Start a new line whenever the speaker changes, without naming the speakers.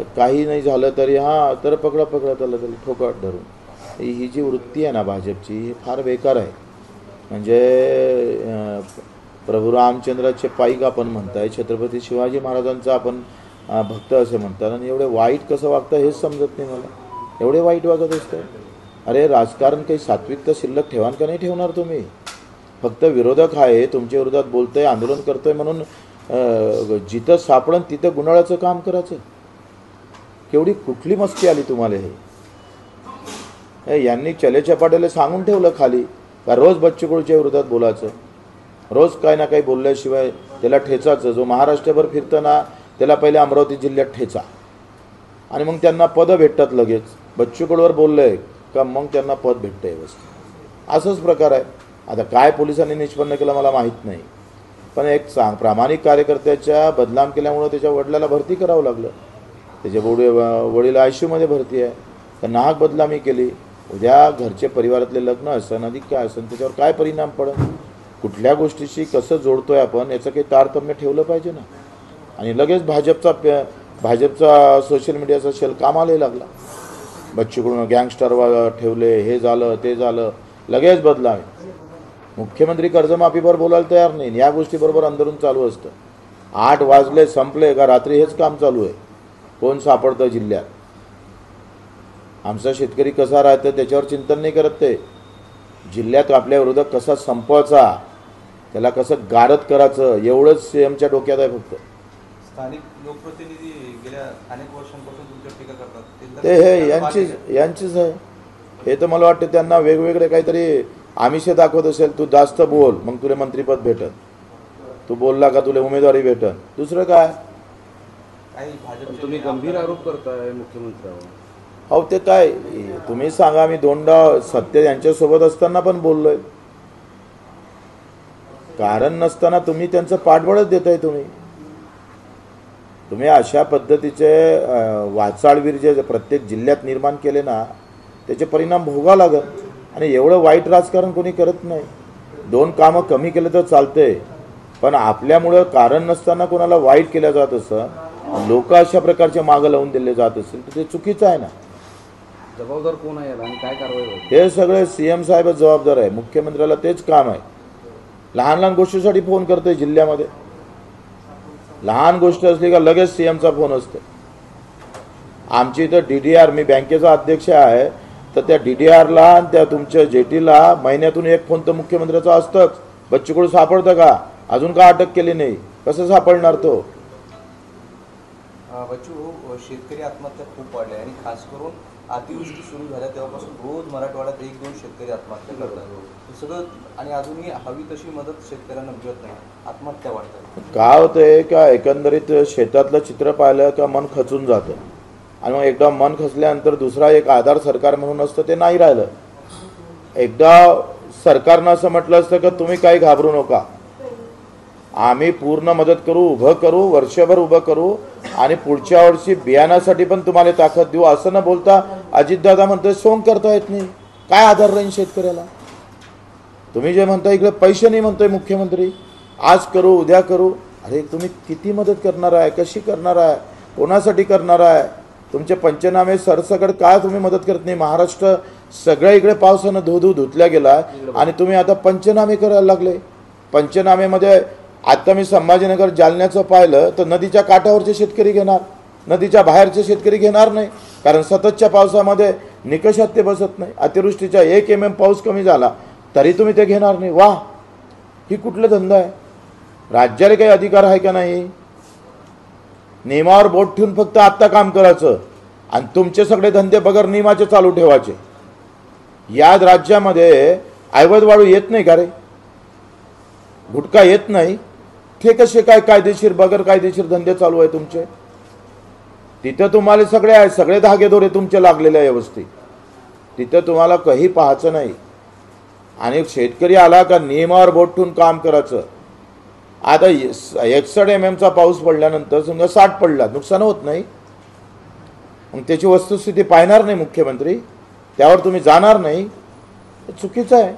तर काही नाही झालं तरी हां तर पकडा त्याला ठोका धरून, ही जी वृत्ती आहे ना भाजपची, ही फार बेकार आहे. म्हणजे प्रभू रामचंद्राचे पाईक आपण म्हणताय, छत्रपती शिवाजी महाराजांचा आपण भक्त असे म्हणतात, आणि एवढे वाईट कसं वागतं हेच समजत नाही मला. एवढे वाईट वागत असतं. अरे राजकारण काही सात्विकता शिल्लक ठेवान का नाही ठेवणार तुम्ही? फक्त विरोधक आहे, तुमच्या विरोधात बोलतोय, आंदोलन करतोय म्हणून जिथं सापडन तिथं गुंडाळाचं काम करायचं. केवढी कुठली मस्ती आली तुम्हाला हे? यांनी चले चपाट्याला सांगून ठेवलं खाली का रोज बच्चू कडूच्या विरोधात बोलायचं, रोज काही ना काही बोलल्याशिवाय त्याला ठेचायचं. जो महाराष्ट्रभर फिरतं ना त्याला पहिले अमरावती जिल्ह्यात ठेचा, आणि मग त्यांना पदं भेटतात लगेच. बच्चू कडूवर बोललंय का मग त्यांना पद भेटतं व्यवस्थित. असंच प्रकार आहे. आता काय पोलिसांनी निष्पन्न केलं मला माहीत नाही, पण एक प्रामाणिक कार्यकर्त्याच्या बदनाम केल्यामुळं त्याच्या वडिलाला भरती करावं लागलं. त्याचे वडील आयसीयूमध्ये भरती आहे, तर नाहक बदनामी केली. उद्या घरचे परिवारातले लग्न असन अधिक काय असन त्याच्यावर काय परिणाम पडेल? कुठल्या गोष्टीशी कसं जोडतोय आपण याचं काही तारतम्य ठेवलं पाहिजे ना. आणि लगेच भाजपचा सोशल मीडियाचा शेल कामाला लागला. बच्चूकडून गँगस्टर ठेवले, हे झालं ते झालं, लगेच बदलावे. मुख्यमंत्री कर्जमाफीवर बोलायला तयार नाही. या गोष्टीबरोबर अंदरून चालू असतं. 8 वाजले संपले का रात्री हेच काम चालू आहे. कोण सापडतं जिल्ह्यात, आमचा शेतकरी कसा राहतं त्याच्यावर चिंतन नाही करत ते. जिल्ह्यात आपल्या विरोधात कसा संपवायचा, त्याला कसं गारद करायचं एवढंच सीएमच्या डोक्यात आहे फक्त.
स्थानिक लोकप्रतिनिधी गेल्या अनेक वर्षांपासून तुमच्यावर टीका करतात,
ते हे यांचीच आहे. हे तर मला वाटतं त्यांना वेगवेगळे काहीतरी आमिष दाखवत असेल. तू जास्त बोल मग तुला मंत्रिपद भेटत, तू बोलला का तुला उमेदवारी भेटत, दुसरं काय.
तुम्ही गंभीर आरोप करताय मुख्यमंत्र्यांवर.
हो ते काय तुम्ही सांगा. मी दोनदा सत्य यांच्यासोबत असताना पण बोललोय. कारण नसताना तुम्ही त्यांचं पाठबळच देताय. तुम्ही अशा पद्धतीचे वाचाळवीर जे प्रत्येक जिल्ह्यात निर्माण केले ना त्याचे परिणाम भोगावं लागत. आणि एवढं वाईट राजकारण कोणी करत नाही. 2 कामं कमी केलं तर चालतंय, पण आपल्यामुळं कारण नसताना कोणाला वाईट केलं जात असं, लोक अशा प्रकारचे मागं लावून दिले जात असेल तर ते चुकीचं आहे ना.
जबाबदार कोण आहे आणि काय कारवाई होईल?
हे सगळे सीएम साहेबच जबाबदार आहे. मुख्यमंत्र्याला तेच काम आहे. लहान गोष्टीसाठी फोन करतोय जिल्ह्यामध्ये. लहान गोष्ट असली का लगेच सीएमचा फोन असतो. आमची इथं DDR, मी बँकेचा अध्यक्ष आहे, तर त्या DDRला त्या तुमच्या जेटीला महिन्यातून 1 फोन तर मुख्यमंत्र्याचा असतंच. बच्चू कडू सापडतं का? अजून का अटक केली नाही? कसं सापडणार तो?
बच्चू, शेतकरी आत्महत्या खूप वाढल्या आणि खास करून अतिवृष्टी सुरू झाल्या तेव्हापासून रोज मराठवाड्यात 1-2 शेतकरी आत्महत्या करतात सगळं, आणि अजूनही हवी तशी मदत शेतकऱ्यांना मिळत नाही, आत्महत्या वाढतात.
काय होतंय का एकंदरीत शेतातलं चित्र पाहिलं का मन खचून जातं, आणि मग एकदा मन खचल्यानंतर दुसरा एक आधार सरकार म्हणून असतं ते नाही राहिलं. एकदा सरकारनं असं म्हटलं असतं का तुम्ही काही घाबरू नका, आम्ही पूर्ण मदत करू, उभं करू, वर्षभर उभं करू, आणि पुढच्या वर्षी बियाण्यासाठी पण तुम्हाला ताकद देऊ, असं न बोलता अजितदादा म्हणतोय सोंग करता येत नाही. काय आधार राहील शेतकऱ्याला? तुम्ही जे म्हणता इकडे पैसे नाही म्हणतोय मुख्यमंत्री, आज करू उद्या करू. अरे तुम्ही किती मदत करणार आहे, कशी करणार आहे, कोणासाठी करणार आहे? तुमचे पंचनामे सरसकट काय तुम्ही मदत करत नाही? महाराष्ट्र सगळ्या इकडे पावसानं धुतल्या गेला आणि तुम्ही आता पंचनामे करायला लागले. पंचनामेमध्ये आता मी संभाजीनगर जालन्याचं पाहिलं तर नदीच्या काठावरचे शेतकरी घेणार, नदीच्या बाहेरचे शेतकरी घेणार नाही, कारण सततच्या पावसामध्ये निकषात ते बसत नाही. अतिवृष्टीचा 1 mm पाऊस कमी झाला तरी तुम्ही ते घेणार नाही. वाह, ही कुठला धंदा आहे? राज्याला काही अधिकार आहे का नाही? नियमावर बोट ठेवून फक्त आत्ता काम करायचं आणि तुमचे सगळे धंदे बगर नियमाचे चालू ठेवायचे. या राज्यामध्ये ऐवज वाळू येत नाही का रे? गुटखा येत नाही? ते कसे काय कायदेशीर बगर कायदेशीर धंदे चालू आहे तुमचे? तिथं तुम्हाला सगळे धागेदोरे तुमचे लागलेले आहे व्यवस्थित. तिथं तुम्हाला काही पाहायचं नाही. आणि शेतकरी आला का नियमावर बोट ठेवून काम करायचं. आता 61 mm पाऊस पडल्यानंतर समजा 60 पडला, नुकसान होत नाही? मग त्याची वस्तुस्थिती पाहणार नाही मुख्यमंत्री? त्यावर तुम्ही जाणार नाही? चुकीचं आहे.